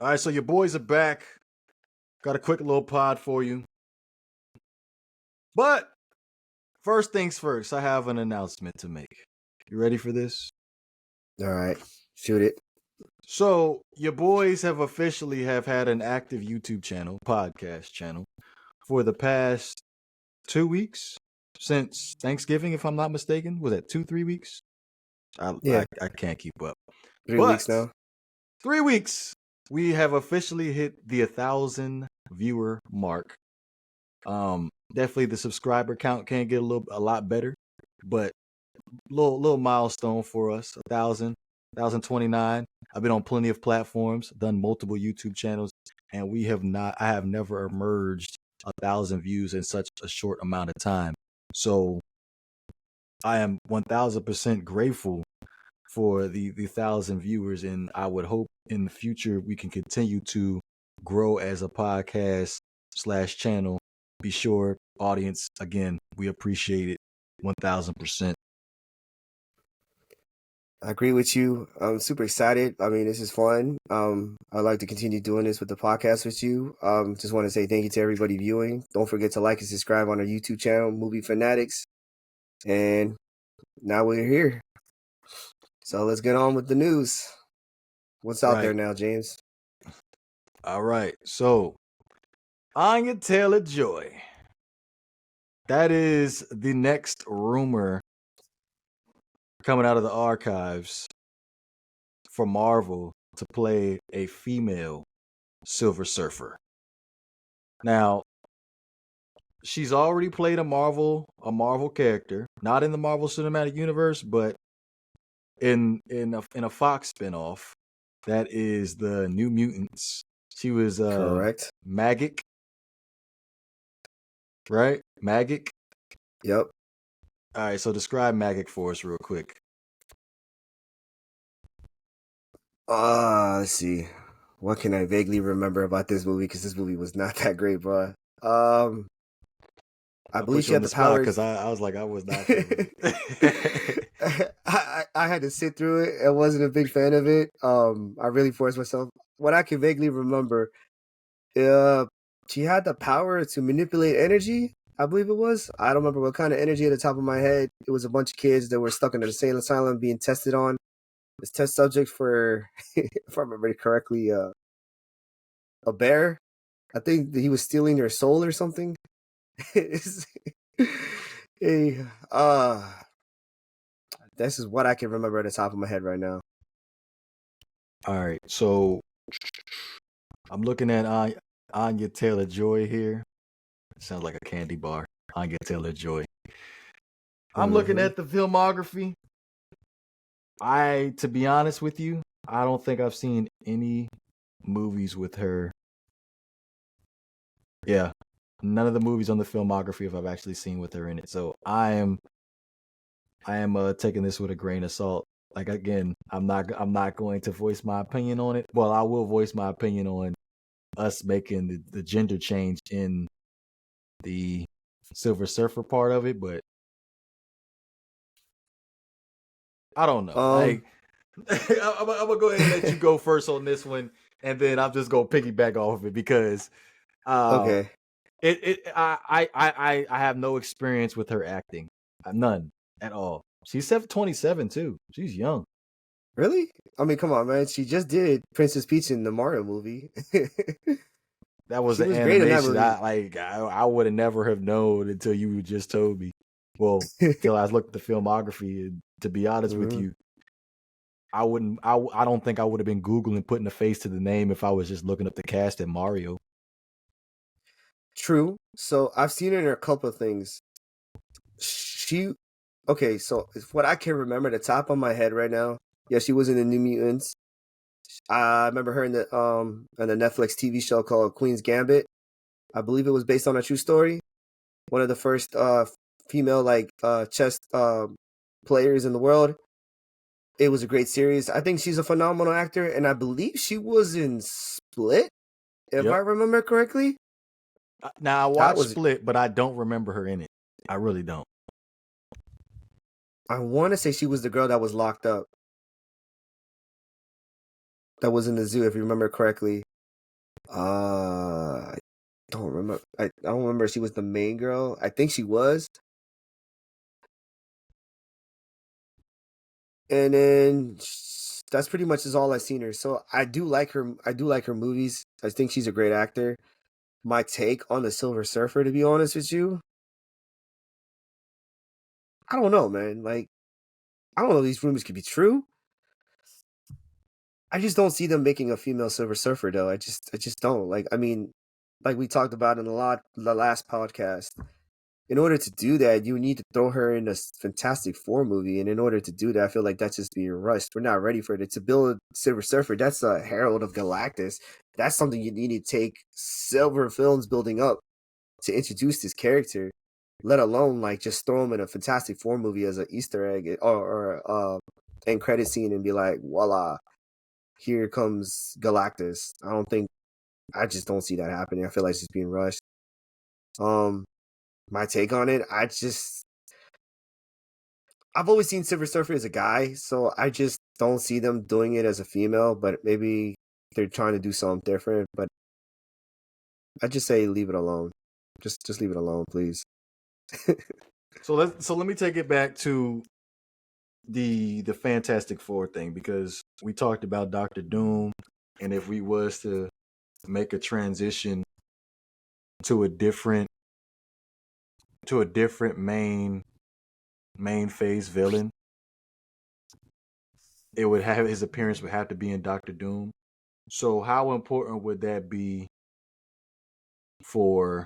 All right, so your boys are back. Got a quick little pod for you. But first things first, I have an announcement to make. You ready for this? All right, shoot it. So your boys have officially had an active YouTube channel, podcast channel, for the past 2 weeks since Thanksgiving, if I'm not mistaken. Was that 3 weeks? Yeah. I can't keep up. 3 But weeks now. 3 weeks, we have officially hit the 1,000 viewer mark. Definitely the subscriber count can get a lot better, but little milestone for us. 1,000, 1,029. I've been on plenty of platforms, done multiple YouTube channels, and I have never emerged 1,000 views in such a short amount of time. So I am 1,000% grateful for the 1,000 viewers, and I would hope in the future we can continue to grow as a podcast / channel. Be sure, audience, again, we appreciate it 1,000%. I agree with you. I'm super excited. I mean, this is fun. I'd like to continue doing this with the podcast with you. Just want to say thank you to everybody viewing. Don't forget to like and subscribe on our YouTube channel, Movie Fanatics. And now we're here. So let's get on with the news. What's out there now, James? All right. So, Anya Taylor-Joy. That is the next rumor coming out of the archives for Marvel to play a female Silver Surfer. Now, she's already played a Marvel character, not in the Marvel Cinematic Universe, but in a Fox spinoff. That is the New Mutants. She was correct. Magic. Right? Magic? Yep. All right, so describe Magic for us real quick. Let's see. What can I vaguely remember about this movie? Because this movie was not that great, bro. I believe she had the power. Because I was like, I was not. I had to sit through it. I wasn't a big fan of it. I really forced myself. What I can vaguely remember, she had the power to manipulate energy. I believe it was. I don't remember what kind of energy at the top of my head. It was a bunch of kids that were stuck in an insane asylum being tested on. This test subject for, if I remember correctly, a bear. I think he was stealing their soul or something. Hey, this is what I can remember at the top of my head right now. All right, so I'm looking at Anya Taylor-Joy here. It sounds like a candy bar. Anya Taylor-Joy. I'm looking at the filmography. To be honest with you, I don't think I've seen any movies with her. Yeah, none of the movies on the filmography have I've actually seen with her in it. So I am taking this with a grain of salt. Like, again, I'm not going to voice my opinion on it. Well, I will voice my opinion on us making the gender change in the Silver Surfer part of it, but I don't know. I'm gonna go ahead and let you go first on this one, and then I'm just gonna piggyback off of it because okay. I have no experience with her acting. None at all. She's 27 too. She's young. Really? I mean, come on, man. She just did Princess Peach in the Mario movie. That was the animation. I would have never have known until you just told me. Well, until I looked at the filmography. And to be honest with you, I don't think I would have been Googling putting a face to the name if I was just looking up the cast at Mario. True. So I've seen her in a couple of things. Okay, so what I can remember at the top of my head right now, yeah, she was in the New Mutants. I remember her in the Netflix TV show called Queen's Gambit. I believe it was based on a true story. One of the first female chess players in the world. It was a great series. I think she's a phenomenal actor, and I believe she was in Split, if I remember correctly. Now, I watched Split, but I don't remember her in it. I really don't. I want to say she was the girl that was locked up. That was in the zoo, if you remember correctly. I don't remember. I don't remember if she was the main girl. I think she was. And then that's pretty much is all I've seen her. So I do like her. I do like her movies. I think she's a great actor. My take on the Silver Surfer, to be honest with you, I don't know, man. Like, I don't know if these rumors could be true. I just don't see them making a female Silver Surfer, though. I just don't. Like, I mean, like we talked about in the last podcast. In order to do that, you need to throw her in a Fantastic Four movie, and in order to do that, I feel like that's just being rushed. We're not ready for it. To build Silver Surfer, that's a herald of Galactus. That's something you need to take several films building up to introduce this character, let alone like just throw him in a Fantastic Four movie as an Easter egg or end credit scene and be like, voila, here comes Galactus. I just don't see that happening. I feel like it's just being rushed. My take on it, I've always seen Silver Surfer as a guy, so I just don't see them doing it as a female, but maybe they're trying to do something different, but I just say leave it alone. Just leave it alone, please. So let me take it back to the Fantastic Four thing, because we talked about Doctor Doom, and if we was to make a transition to a different main phase villain, it would have his appearance would have to be in Doctor Doom. So how important would that be for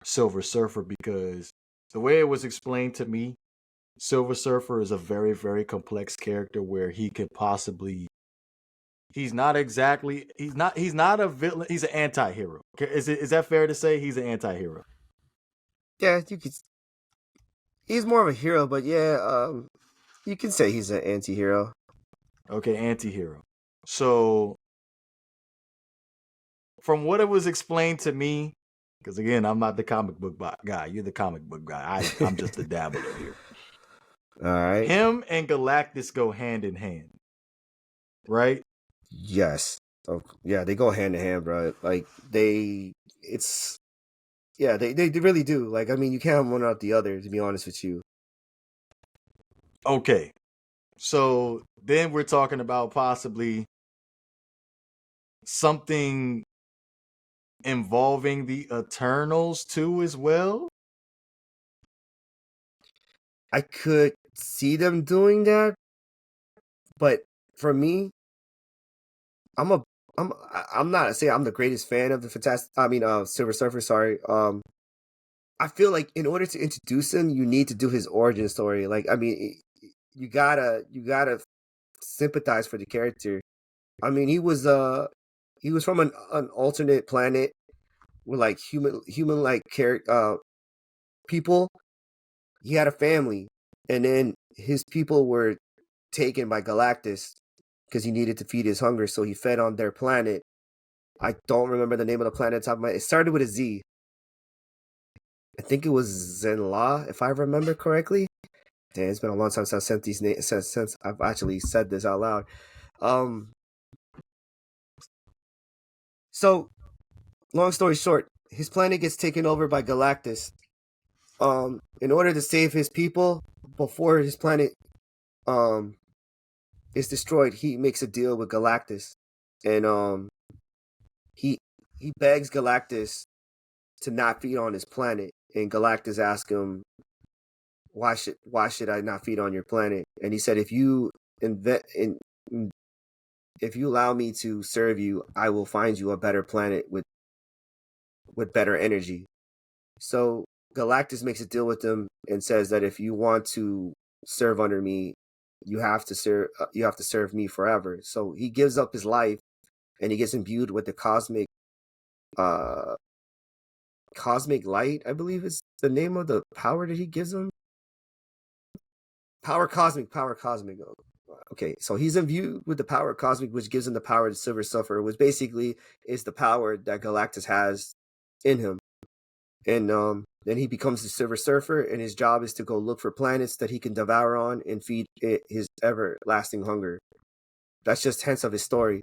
Silver Surfer? Because the way it was explained to me, Silver Surfer is a very, very complex character where he could possibly he's not a villain, he's an anti-hero. Is that fair to say he's an anti-hero? Yeah, you could. He's more of a hero, but yeah, you can say he's an anti-hero. Okay, anti-hero. So from what it was explained to me, because again, I'm not the comic book guy. You're the comic book guy. I'm just a dabbler here. All right. Him and Galactus go hand in hand, right? Yes. Oh, yeah, they go hand in hand, bro. Like it's yeah, they really do. Like, I mean, you can't have one without the other. To be honest with you. Okay, so then we're talking about possibly something involving the Eternals too, as well. I could see them doing that, but for me, I'm a I'm not say I'm the greatest fan of the Fantastic. I mean, Silver Surfer. Sorry. I feel like in order to introduce him, you need to do his origin story. Like, I mean, you gotta sympathize for the character. I mean, he was from an alternate planet with like human like people. He had a family, and then his people were taken by Galactus because he needed to feed his hunger, so he fed on their planet. I don't remember the name of the planet. Top of my, it started with a Z. I think it was Zenla, if I remember correctly. Damn, it's been a long time since I've sent these names since I've actually said this out loud. Um, so long story short, his planet gets taken over by Galactus. In order to save his people before his planet um is destroyed, he makes a deal with Galactus, and he he begs Galactus to not feed on his planet, and Galactus asks him, why should I not feed on your planet? And he said, if you invent in if you allow me to serve you, I will find you a better planet with better energy. So Galactus makes a deal with him and says that if you want to serve under me, you have to serve me forever. So he gives up his life, and he gets imbued with the uh cosmic light, I believe is the name of the power that he gives him. Power cosmic. Okay, so he's imbued with the power cosmic, which gives him the power to Silver Surfer, which basically is the power that Galactus has in him. And then he becomes the Silver Surfer, and his job is to go look for planets that he can devour on and feed it his everlasting hunger. That's just hints of his story.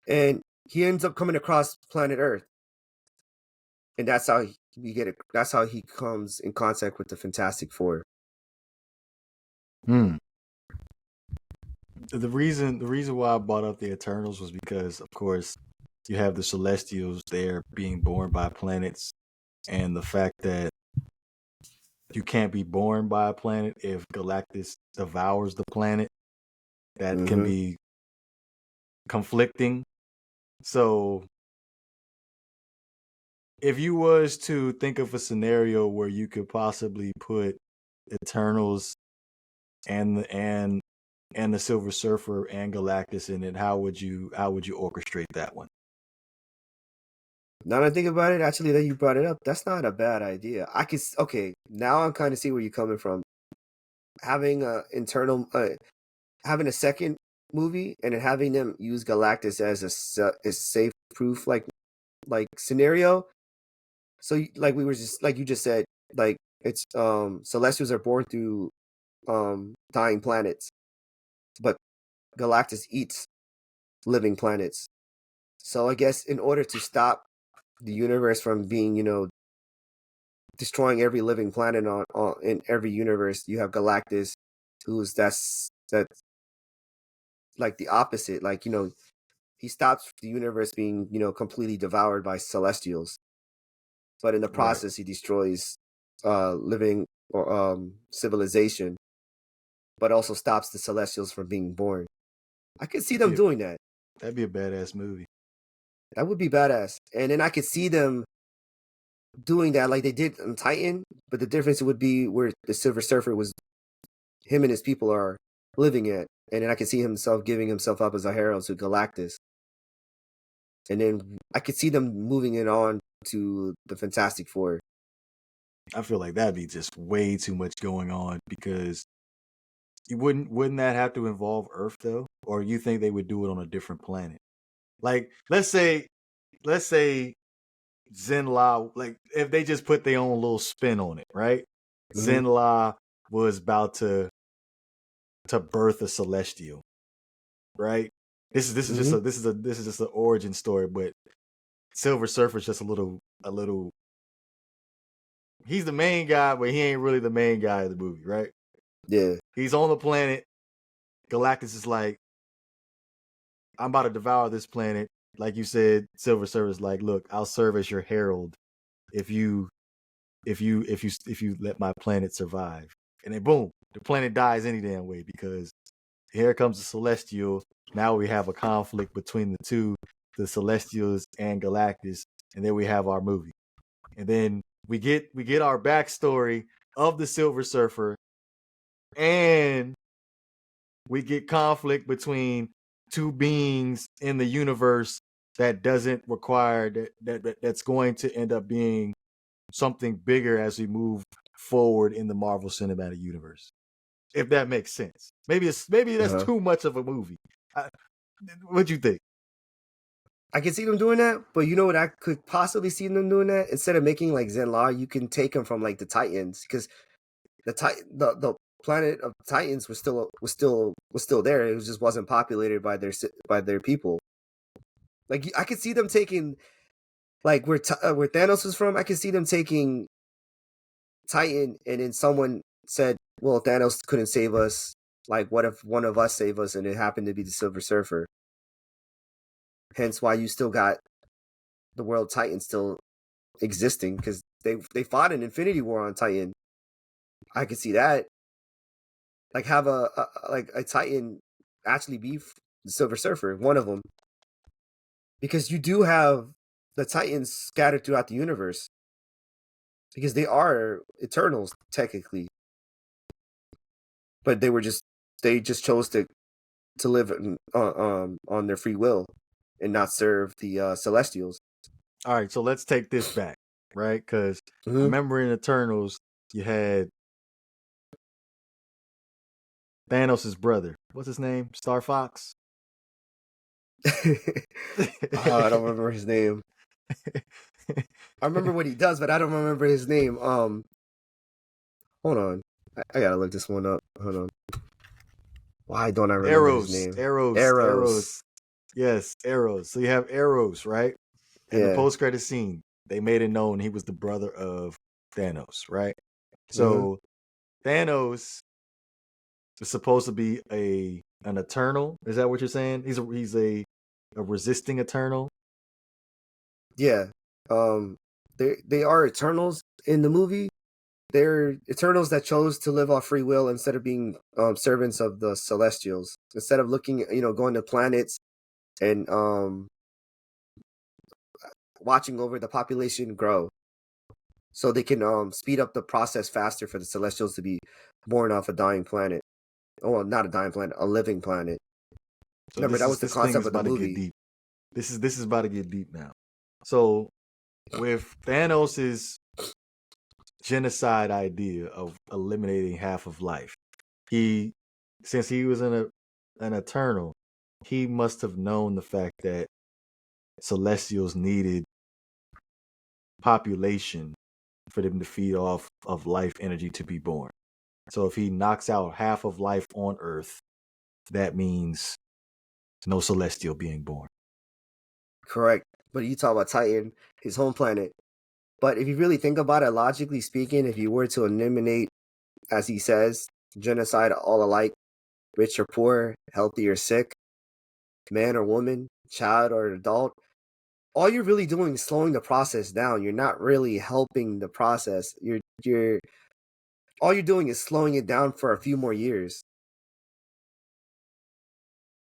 And he ends up coming across planet Earth, and that's how we get it. That's how he comes in contact with the Fantastic Four. Hmm. The reason why I brought up the Eternals was because, of course, you have the Celestials there being born by planets, and the fact that you can't be born by a planet if Galactus devours the planet. That can Mm-hmm. be conflicting. So, if you was to think of a scenario where you could possibly put Eternals and the Silver Surfer and Galactus in it, how would you orchestrate that one? Now that I think about it, actually, that you brought it up, that's not a bad idea. Okay. Now I'm kind of see where you're coming from. Having having a second movie and then having them use Galactus as a safe proof like scenario. So like we were just like you just said, like it's Celestials are born through dying planets, but Galactus eats living planets. So I guess in order to stop the universe from being, destroying every living planet on in every universe, you have Galactus, that's like the opposite. Like, he stops the universe being, completely devoured by Celestials. But in the Right. process he destroys living or civilization, but also stops the Celestials from being born. I could see That'd them be a, doing that. that'd be a badass movie. That would be badass. And then I could see them doing that like they did on Titan, but the difference would be where the Silver Surfer was, him and his people are living at, and then I could see himself giving himself up as a herald to Galactus, and then I could see them moving it on to the Fantastic Four. I feel like that'd be just way too much going on because you wouldn't that have to involve Earth though? Or you think they would do it on a different planet? Like let's say Zenla, like if they just put their own little spin on it, right? Mm-hmm. Zenla was about to birth a celestial, right? This is just Mm-hmm. a this is just an origin story, but Silver Surfer's just a little. He's the main guy, but he ain't really the main guy of the movie, right? Yeah. He's on the planet. Galactus is like, I'm about to devour this planet. Like you said, Silver Surfer's like, look, I'll serve as your herald if you let my planet survive. And then boom, the planet dies any damn way because here comes the Celestial. Now we have a conflict between the two, the Celestials and Galactus, and then we have our movie. And then we get our backstory of the Silver Surfer, and we get conflict between two beings in the universe that doesn't require that's going to end up being something bigger as we move forward in the Marvel Cinematic Universe. If that makes sense. Maybe that's Uh-huh. too much of a movie. What'd you think? I can see them doing that, but you know what? I could possibly see them doing that instead of making like Zenlar. You can take them from like the Titans because the planet of Titans was still there. It just wasn't populated by their people. Like I could see them taking like where Thanos was from. I could see them taking Titan, and then someone said, "Well, Thanos couldn't save us. Like, what if one of us saved us, and it happened to be the Silver Surfer? Hence, why you still got the world Titan still existing because they fought an Infinity War on Titan. I could see that. Like, have a Titan actually be the Silver Surfer, one of them, because you do have the Titans scattered throughout the universe because they are Eternals technically, but they just chose to live on their free will and not serve the Celestials. All right, so let's take this back, right? Because I Mm-hmm. remember in Eternals, you had Thanos' brother. What's his name? Star Fox? I don't remember his name. I remember what he does, but I don't remember his name. Hold on. I gotta look this one up. Hold on. Why don't I remember his Arrows, name? arrows, arrows. Arrows. Yes, Eros. So you have Eros, right? And the Yeah. post-credit scene, they made it known he was the brother of Thanos, right? Mm-hmm. So Thanos is supposed to be an Eternal. Is that what you're saying? He's a resisting Eternal. Yeah. Um, they are Eternals in the movie. They're Eternals that chose to live off free will instead of being servants of the Celestials. Instead of looking, going to planets and watching over the population grow, so they can speed up the process faster for the Celestials to be born off a dying planet. Oh, well, not a dying planet, a living planet. So Remember, this that is was the this thing concept is of the about to get movie. deep. This is about to get deep now. So with Thanos's genocide idea of eliminating half of life, he since he was an Eternal, he must have known the fact that Celestials needed population for them to feed off of life energy to be born. So if he knocks out half of life on Earth, that means no Celestial being born. Correct. But you talk about Titan, his home planet. But if you really think about it, logically speaking, if you were to eliminate, as he says, genocide all alike, rich or poor, healthy or sick, man or woman, child or adult, all you're really doing is slowing the process down. You're not really helping the process. You're all you're doing is slowing it down for a few more years.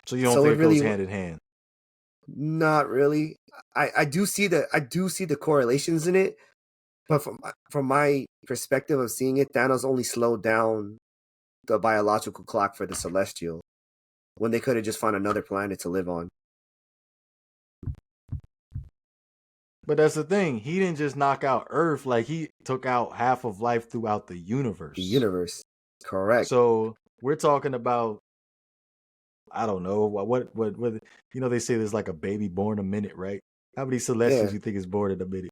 So you don't So think it it goes really hand in hand? not really. I do see the correlations in it, but from my perspective of seeing it, Thanos only slowed down the biological clock for the Celestial when they could have just found another planet to live on. But that's the thing. He didn't just knock out Earth, like he took out half of life throughout the The universe. universe, correct? So we're talking about, I don't know, they say there's like a baby born a minute, right? How many Celestials Yeah, you think is born in a minute?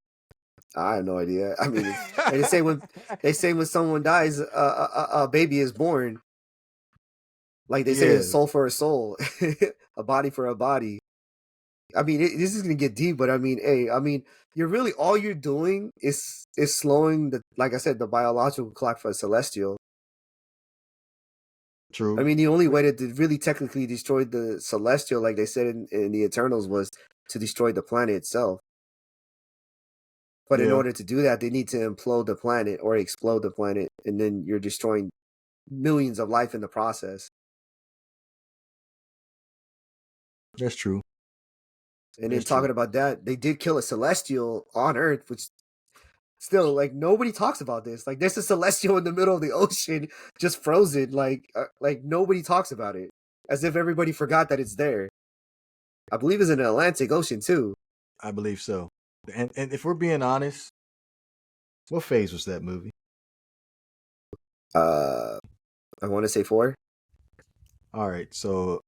I have no idea. I mean, they say when someone dies, a baby is born. Like they say, a Yeah, soul for a soul, a body for a body. I mean, this is gonna get deep, but I mean, hey, I mean, you're really all you're doing is slowing the, like I said, the biological clock for a Celestial. I true. mean, the only way to really technically destroy the Celestial, like they said in the Eternals, was to destroy the planet itself. But in Yeah, order to do that, they need to implode the planet or explode the planet, and then you're destroying millions of life in the process. that's true. And then That's true. talking about that, they did kill a Celestial on Earth, which still, like, nobody talks about this. Like, there's a Celestial in the middle of the ocean, just frozen. Like nobody talks about it, as if everybody forgot that it's there. I believe it's in the Atlantic Ocean too. I believe so. And if we're being honest, what phase was that movie? Uh, I want to say 4. All right, so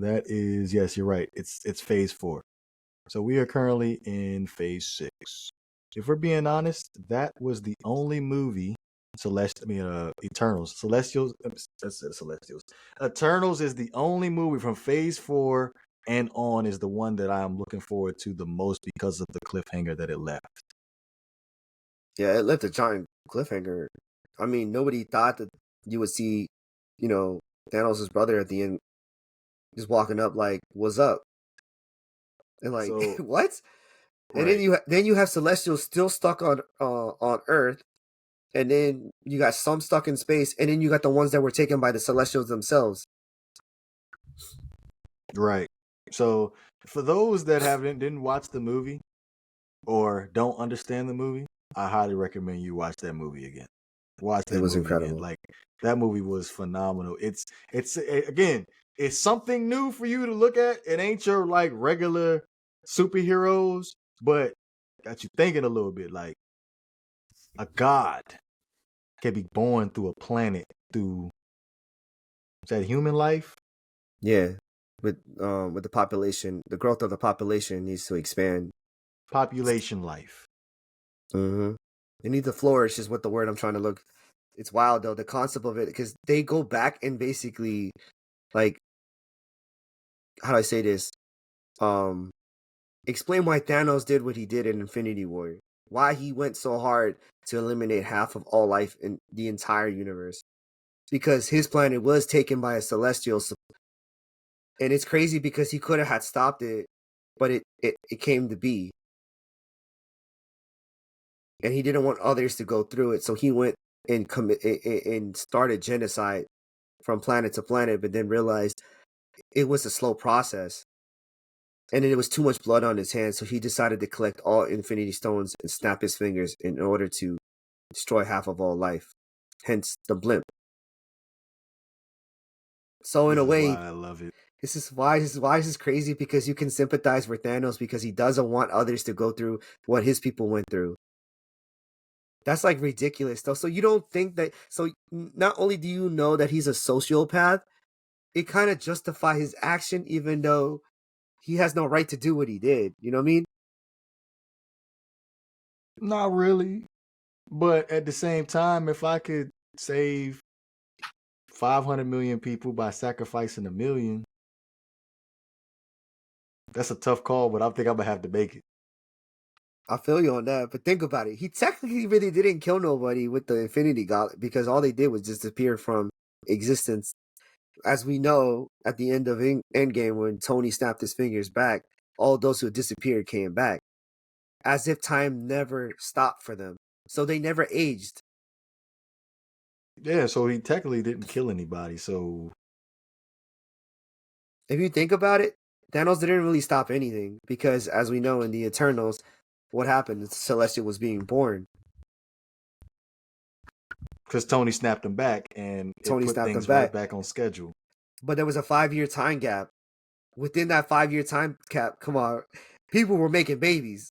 that is, yes, you're right. It's phase 4. So we are currently in phase 6. If we're being honest, that was the only movie Eternals. Celestials, I said Celestials. Eternals is the only movie from phase 4 and on is the one that I'm looking forward to the most because of the cliffhanger that it left. Yeah, it left a giant cliffhanger. I mean, nobody thought that you would see, you know, Thanos' brother at the end just walking up like, "What's up?" And like, So, what? And right, then you have Celestials still stuck on Earth, and then you got some stuck in space, and then you got the ones that were taken by the Celestials themselves. right. So, for those that didn't watch the movie or don't understand the movie, I highly recommend you watch that movie again. Watch It that was movie again. incredible. Like that movie was phenomenal. Again, it's something new for you to look at. It ain't your like regular superheroes, but got you thinking a little bit. Like a god can be born through a planet through is that human life? Yeah, with the population, the growth of the population needs to expand. Population life. Mm-hmm. They need to flourish is what the word I'm trying to look. It's wild though, the concept of it, because they go back and basically like, how do I say this? Um, explain why Thanos did what he did in Infinity War. Why he went so hard to eliminate half of all life in the entire universe. Because his planet was taken by a celestial, and it's crazy because he could have had stopped it, but it came to be, and he didn't want others to go through it, so he went and and started genocide from planet to planet, but then realized it was a slow process, and then it was too much blood on his hands, so he decided to collect all Infinity Stones and snap his fingers in order to destroy half of all life. Hence the blimp. So in This a is way, why I love it. this is crazy because you can sympathize for Thanos because he doesn't want others to go through what his people went through. That's like ridiculous though. So you don't think that, so not only do you know that he's a sociopath, it kind of justify his action even though he has no right to do what he did. You know what I mean? Not really, but at the same time, if I could save 500 million people by sacrificing a million, that's a tough call, but I think I'm gonna have to make it. I feel you on that, but think about it. He technically really didn't kill nobody with the Infinity Gauntlet because all they did was disappear from existence. As we know, at the end of Endgame, when Tony snapped his fingers back, all those who had disappeared came back, as if time never stopped for them. So they never aged. Yeah, so he technically didn't kill anybody. So If you think about it, Thanos didn't really stop anything because, as we know in the Eternals, what happened? Celestial was being born. because Tony snapped him back, and it Tony put snapped them things right back, back on schedule. but there was a 5-year time gap. Within that 5-year time gap, come on, people were making babies.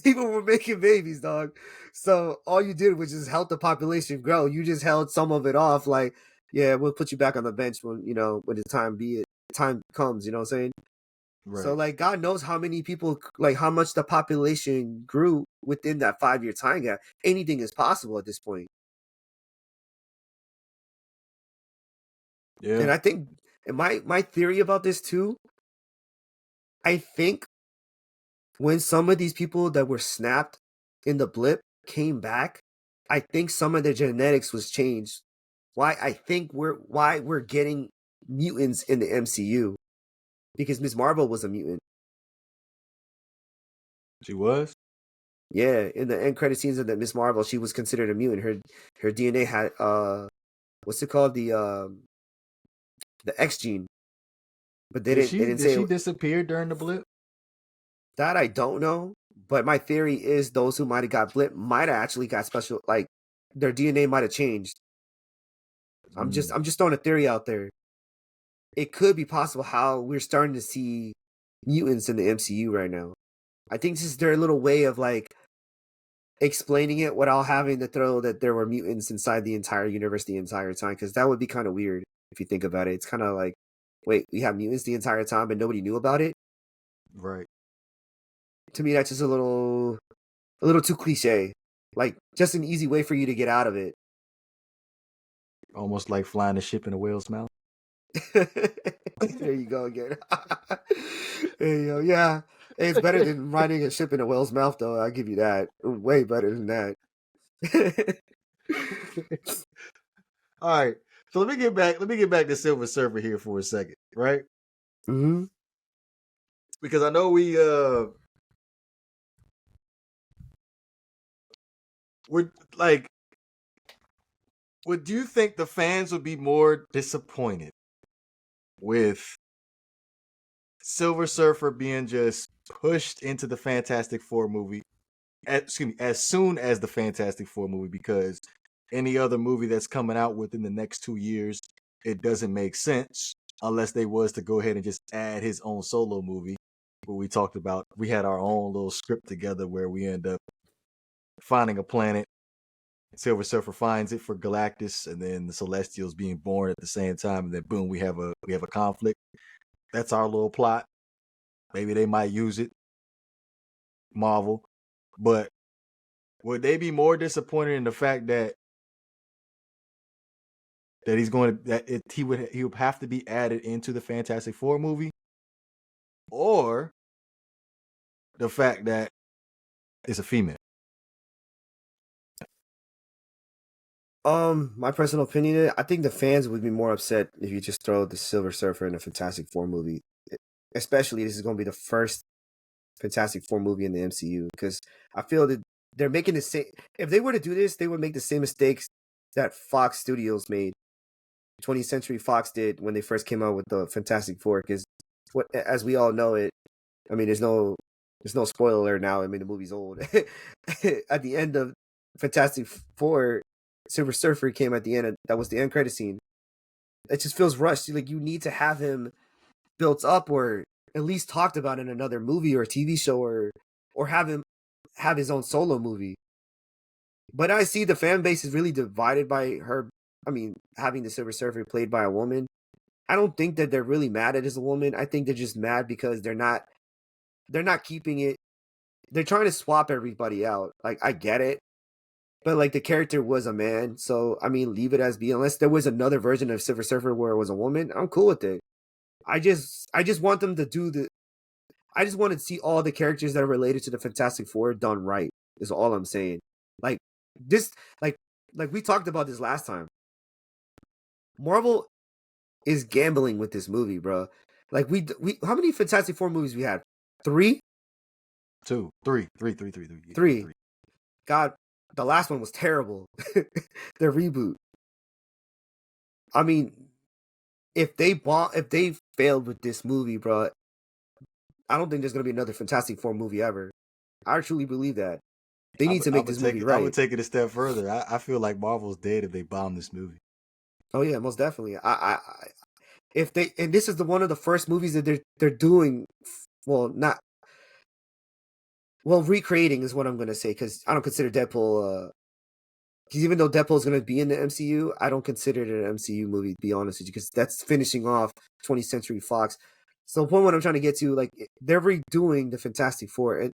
People were making babies, dog. So all you did was just help the population grow. You just held some of it off, like, yeah, we'll put you back on the bench when when the time comes. You know what I'm saying? So Right. like, God knows how many people, like how much the population grew within that 5-year time gap. Anything is possible at this point. Yeah. And I think, and my theory about this too, I think when some of these people that were snapped in the blip came back, I think some of their genetics was changed. Why we're getting mutants in the MCU, because Miss Marvel was a mutant. She was. Yeah, in the end credit scenes of the Miss Marvel, she was considered a mutant. Her DNA had what's it called, the X gene, but Did they she didn't did say she disappear during the blip? that. I don't know, but my theory is those who might have got blip might have actually got special, like their DNA might have changed. Mm. I'm just throwing a theory out there. It could be possible how we're starting to see mutants in the MCU right now. I think this is their little way of like explaining it without having to throw that there were mutants inside the entire universe the entire time, because that would be kind of weird if you think about it. It's kind of like, wait, we have mutants the entire time and nobody knew about it. Right. To me, that's just a little too cliche. Like, just an easy way for you to get out of it. Almost like flying a ship in a whale's mouth. There you go again. There you go. Yeah. Hey, it's better than riding a ship in a whale's mouth, though. I'll give you that. Way better than that. All right. So let me get back. Let me get back to Silver Surfer here for a second, right? Hmm. Because I know we're like, would you think the fans would be more disappointed with Silver Surfer being just pushed into the Fantastic Four movie? Excuse me, as soon as the Fantastic Four movie, because any other movie that's coming out within the next 2 years, it doesn't make sense unless they was to go ahead and just add his own solo movie. What we talked about, we had our own little script together where we end up finding a planet. Silver Surfer finds it for Galactus, and then the Celestials being born at the same time, and then boom, we have a conflict. That's our little plot. Maybe they might use it, Marvel, but would they be more disappointed in the fact that he's going to he would have to be added into the Fantastic Four movie, or the fact that it's a female? My personal opinion, I think the fans would be more upset if you just throw the Silver Surfer in a Fantastic Four movie. Especially, this is going to be the first Fantastic Four movie in the MCU, because I feel that they're making the same. If they were to do this, they would make the same mistakes that Fox Studios made, 20th Century Fox did when they first came out with the Fantastic Four. Because as we all know it, I mean, there's no spoiler now. I mean, the movie's old. At the end of Fantastic Four, Silver Surfer came at the end. That was the end credit scene. It just feels rushed. Like, you need to have him built up, or at least talked about in another movie or a TV show, or have him have his own solo movie. But I see the fan base is really divided by her. I mean, having the Silver Surfer played by a woman. I don't think that they're really mad at it as a woman. I think they're just mad because they're not keeping it. They're trying to swap everybody out. Like, I get it. But like, the character was a man, so I mean, leave it as be. Unless there was another version of Silver Surfer where it was a woman, I'm cool with it. I just want them to do the. I just want to see all the characters that are related to the Fantastic Four done right. Is all I'm saying. Like this, like we talked about this last time. Marvel is gambling with this movie, bro. Like, we how many Fantastic Four movies we had? 3? 2, 3. God, the last one was terrible. The reboot. I mean, if they failed with this movie, bro, I don't think there's gonna be another Fantastic Four movie ever. I truly believe that. They need to make this movie right. I would take it a step further. I feel like Marvel's dead if they bomb this movie. Oh yeah, most definitely. If they, and this is one of the first movies that they're doing, recreating is what I'm gonna say, because I don't consider Deadpool. Because even though Deadpool is gonna be in the MCU, I don't consider it an MCU movie, to be honest with you, because that's finishing off 20th Century Fox. So the point what I'm trying to get to, like, they're redoing the Fantastic Four, and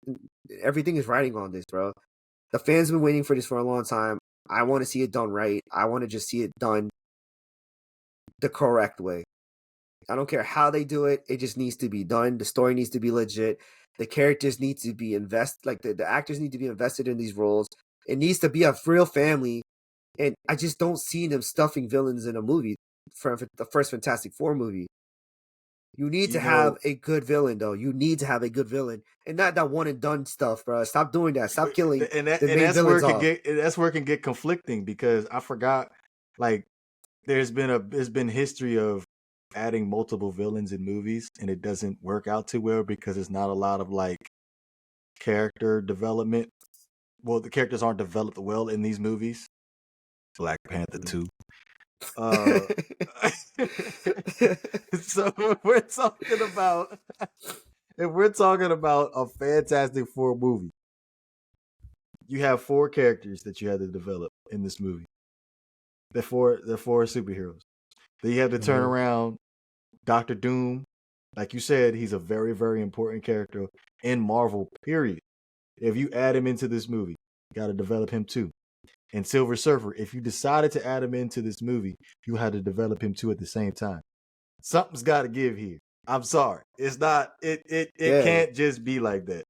everything is riding on this, bro. The fans have been waiting for this for a long time. I want to see it done right. I want to just see it done the correct way. I don't care how they do it. It just needs to be done. The story needs to be legit. The characters need to be the actors need to be invested in these roles. It needs to be a real family. And I just don't see them stuffing villains in a movie for the first Fantastic Four movie. You need to have a good villain, though. You need to have a good villain, and not that one and done stuff, bro. Stop doing that. Stop killing the main villains off. That's where it can get conflicting, because I forgot, like, there's been history of adding multiple villains in movies, and it doesn't work out too well because it's not a lot of, like, character development. Well, the characters aren't developed well in these movies. Black Panther 2. So if we're talking about a Fantastic Four movie, you have 4 characters that you had to develop in this movie. They're 4 superheroes. Then you have to turn around Doctor Doom. Like you said, he's a very, very important character in Marvel, period. If you add him into this movie, you got to develop him too. And Silver Surfer, if you decided to add him into this movie, you had to develop him too at the same time. Something's got to give here. I'm sorry. It's not, it can't just be like that.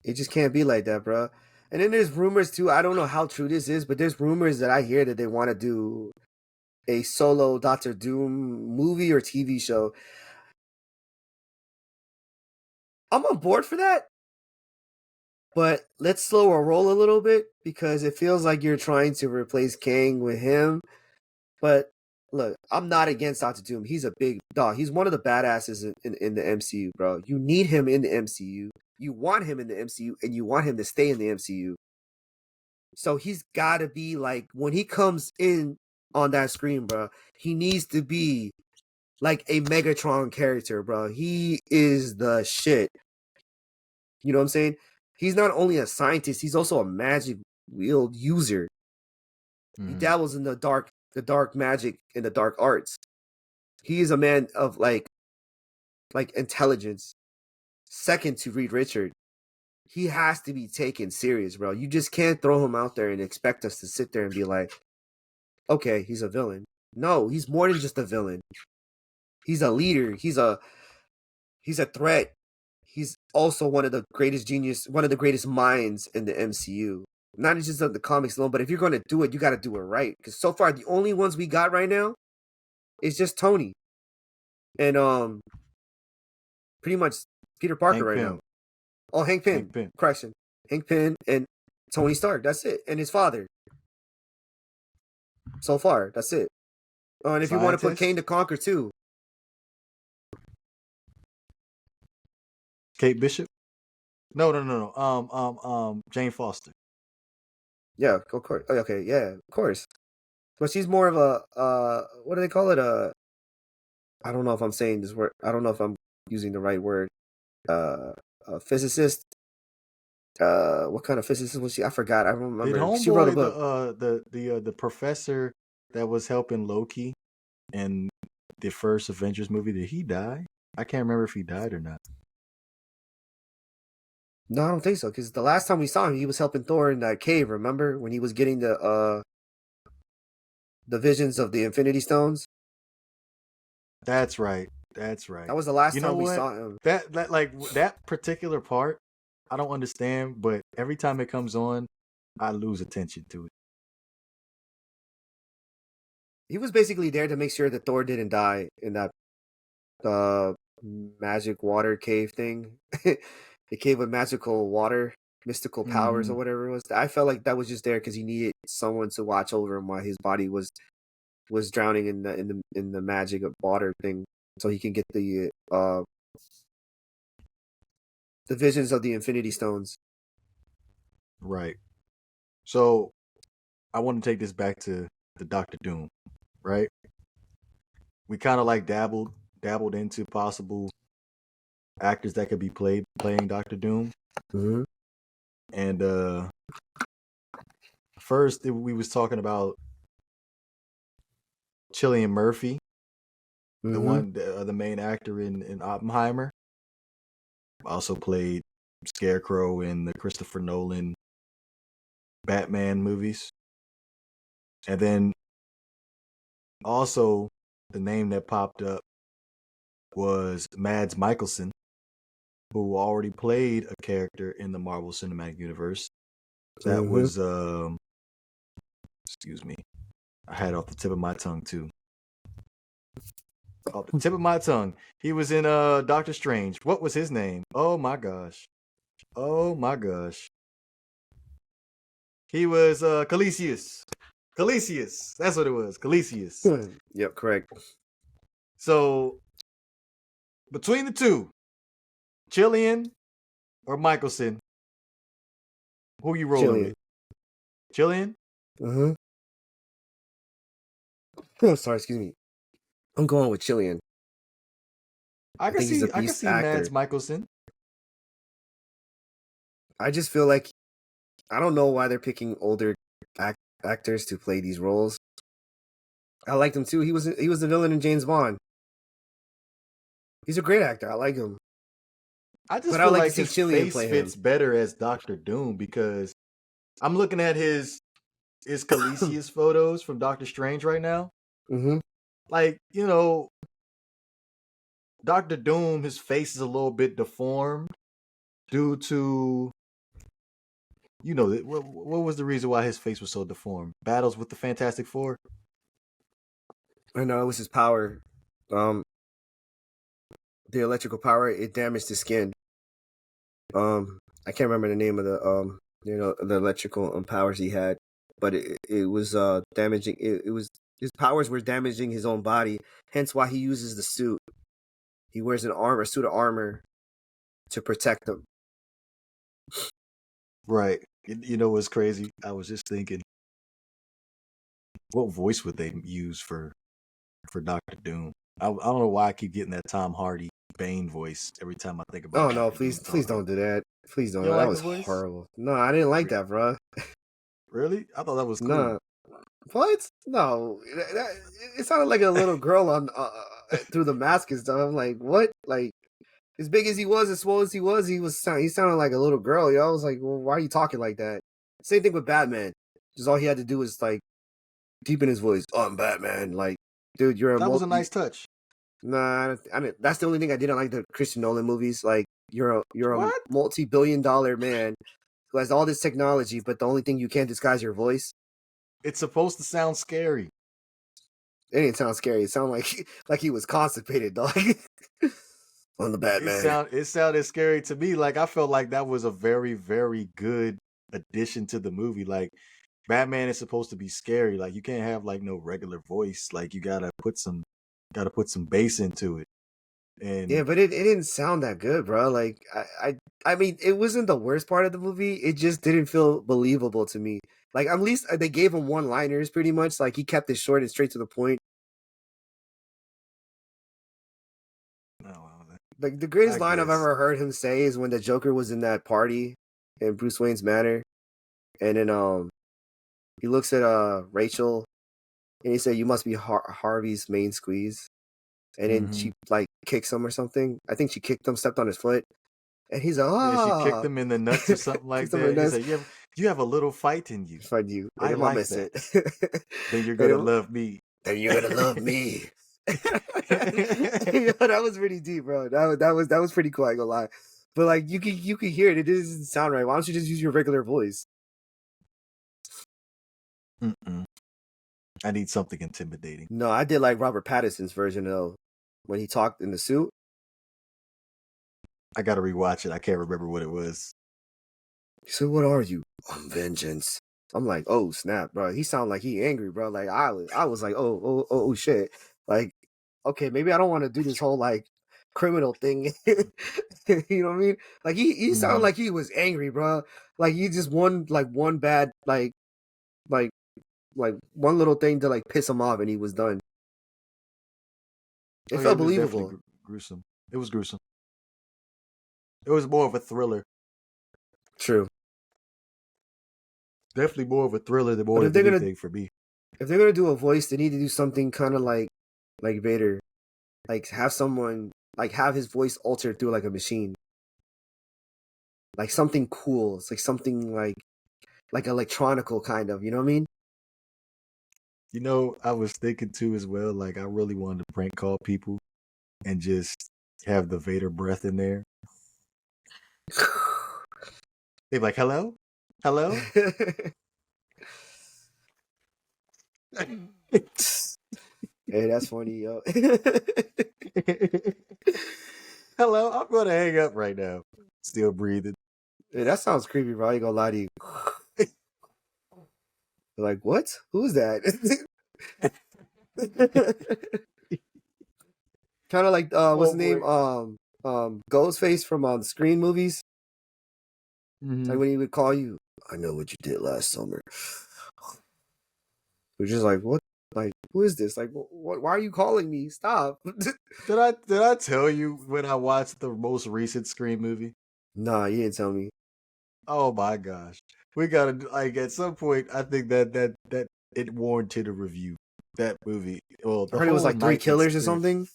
It just can't be like that, bro. And then there's rumors too. I don't know how true this is, but there's rumors that I hear that they want to do a solo Doctor Doom movie or TV show. I'm on board for that. But let's slow our roll a little bit, because it feels like you're trying to replace Kang with him. But look, I'm not against Doctor Doom. He's a big dog. He's one of the badasses in the MCU, bro. You need him in the MCU. You want him in the MCU, and you want him to stay in the MCU. So he's got to be, like, when he comes in on that screen, bro, he needs to be like a Megatron character, bro. He is the shit. You know what I'm saying? He's not only a scientist, he's also a magic wield user. He dabbles in the dark magic and the dark arts. He is a man of like intelligence, second to Reed Richards. he has to be taken serious, bro. You just can't throw him out there and expect us to sit there and be like, okay, he's a villain. No, he's more than just a villain. He's a leader. He's a threat. He's also one of the greatest minds in the MCU. Not just of the comics alone, but if you're going to do it, you got to do it right. Because so far, the only ones we got right now is just Tony and pretty much Peter Parker Hank right Pym. now. Oh, Hank Pym. Hank Pym. Correction. Hank Pym and Tony Stark. That's it. And his father. So far, that's it. Oh, and if you want to put Kane the Conqueror too. Kate Bishop? No. Jane Foster. Yeah, of course. Okay, yeah, of course. But she's more of a what do they call it? I don't know if I'm saying this word. I don't know if I'm using the right word. A physicist. What kind of physicist was she? I forgot. I don't remember. Did She wrote a homeboy book. the professor that was helping Loki in the first Avengers movie, did he die? I can't remember if he died or not. No, I don't think so. Because the last time we saw him, he was helping Thor in that cave. Remember when he was getting the visions of the Infinity Stones? That's right. That's right. That was the last You know time we what? saw him. That like that particular part, I don't understand, but every time it comes on, I lose attention to it. He was basically there to make sure that Thor didn't die in that magic water cave thing. The cave with magical water, mystical powers or whatever it was. I felt like that was just there because he needed someone to watch over him while his body was drowning in the magic of water thing, so he can get the visions of the Infinity Stones. Right. So I want to take this back to the Doctor Doom, right? We kind of like dabbled into possible actors that could be playing Doctor Doom. Mm-hmm. And first we was talking about Cillian Murphy, the one, the main actor in Oppenheimer. Also played Scarecrow in the Christopher Nolan Batman movies. And then also the name that popped up was Mads Mikkelsen, who already played a character in the Marvel Cinematic Universe. That was excuse me. I had it off the tip of my tongue too. Off the tip of my tongue. He was in Doctor Strange. What was his name? Oh my gosh. He was Calicius. That's what it was. Calicius. Yep, correct. So between the two, Cillian or Michelson, who you rolling with? Cillian? Oh, sorry, excuse me. I'm going with Cillian. I can see Mads Mikkelsen. I just feel like I don't know why they're picking older actors to play these roles. I liked him too. He was the villain in James Bond. He's a great actor. I like him. I just feel like his face fits better as Doctor Doom because I'm looking at his Calicius photos from Doctor Strange right now. Mm-hmm. Like, Doctor Doom, his face is a little bit deformed due to, what was the reason why his face was so deformed? Battles with the Fantastic Four? I know, it was his power. The electrical power, it damaged his skin. I can't remember the name of the the electrical powers he had, but it was damaging. It was his powers were damaging his own body. Hence why he uses the suit. He wears a suit of armor to protect him. Right. You know what's crazy? I was just thinking, what voice would they use for Doctor Doom? I don't know why I keep getting that Tom Hardy Bane voice every time I think about. Oh no! Please don't do that. Please don't. That was horrible. No, I didn't like that, bro. Really? I thought that was cool. Nah. What? No, it sounded like a little girl on through the mask and stuff. I'm like, what? Like, as big as he was, as swole as he sounded like a little girl. Yo, I was like, well, why are you talking like that? Same thing with Batman. Just all he had to do was like deepen his voice. Oh, I'm Batman. Like, dude, you're a That was a nice touch. Nah, that's the only thing I didn't like the Christian Nolan movies. Like, you're a What? multi-billion-dollar man who has all this technology, but the only thing you can't disguise your voice. It's supposed to sound scary. It didn't sound scary. It sounded like he was constipated, dog. On the Batman. It sounded scary to me. Like I felt like that was a very, very good addition to the movie. Like Batman is supposed to be scary. Like you can't have like no regular voice. Like you gotta put some bass into it. And Yeah, but it didn't sound that good, bro. Like I mean, it wasn't the worst part of the movie. It just didn't feel believable to me. Like at least they gave him one-liners, pretty much. Like he kept it short and straight to the point. Like the greatest line I've ever heard him say is when the Joker was in that party in Bruce Wayne's manor, and then he looks at Rachel, and he said, "You must be Harvey's main squeeze," and then she like kicks him or something. I think she kicked him, stepped on his foot, and he's like, "Oh!" Yeah, she kicked him in the nuts or something like that. He said, "You have a little fight in you. Fight you. I like that. Then you're gonna love me. Then you're gonna love me." That was pretty deep, bro. That was pretty cool. I ain't gonna lie, but like you can hear it. It doesn't sound right. Why don't you just use your regular voice? I need something intimidating. No, I did like Robert Pattinson's version though, when he talked in the suit. I gotta rewatch it. I can't remember what it was. He said, "What are you?" "I'm vengeance." I'm like, oh snap, bro. He sounded like he angry, bro. Like I was like, oh shit. Like, okay, maybe I don't want to do this whole like criminal thing. You know what I mean? Like he sounded like he was angry, bro. Like he just one bad like one little thing to like piss him off, and he was done. It felt believable. Gruesome. It was gruesome. It was more of a thriller. True. Definitely more of a thriller than more of anything for me. If they're gonna do a voice, they need to do something kind of like Vader, like have someone like have his voice altered through like a machine, like something cool. It's like something like electronical kind of. You know what I mean? You know, I was thinking too as well. Like I really wanted to prank call people and just have the Vader breath in there. They're like, "Hello, hello." Hey, that's funny, yo. Hello, I'm gonna hang up right now. Still breathing. Hey, that sounds creepy, bro. I ain't gonna lie to you. Like, what? Who's that? Kind of like what's the name? Ghostface from the Scream movies. Like when he would call you, "I know what you did last summer." We're just like, what? Like, who is this? Like, what? Why are you calling me? Stop. Did I tell you when I watched the most recent Scream movie? Nah, you didn't tell me. Oh my gosh, we gotta like at some point. I think that it warranted a review. That movie. Well, I heard it was like 3 killers or something.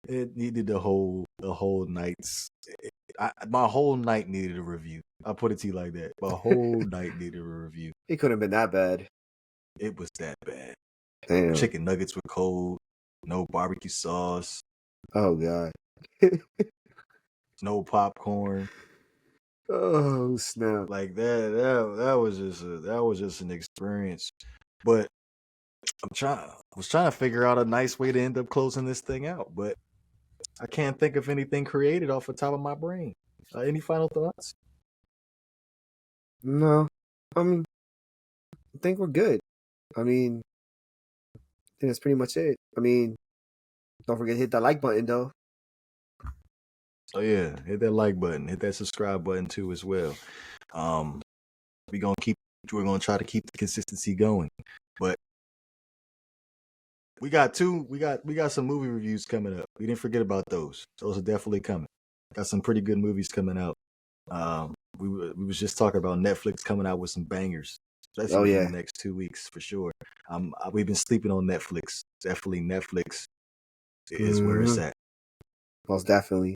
It needed the whole night's. My whole night needed a review. I'll put it to you like that. My whole night needed a review. It couldn't have been that bad. It was that bad. Damn. Chicken nuggets were cold. No barbecue sauce. Oh god. No popcorn. Oh snap! Like that was just an experience. But I was trying to figure out a nice way to end up closing this thing out, but I can't think of anything created off the top of my brain. Any final thoughts? No, I mean, I think we're good. I mean, I think that's pretty much it. I mean, don't forget to hit that like button though. Oh yeah, hit that like button, hit that subscribe button too as well. We're gonna try to keep the consistency going. But we got some movie reviews coming up. We didn't forget about those. Those are definitely coming. Got some pretty good movies coming out. We was just talking about Netflix coming out with some bangers. Especially in the next 2 weeks for sure. We've been sleeping on Netflix. Definitely Netflix is where it's at. Most definitely.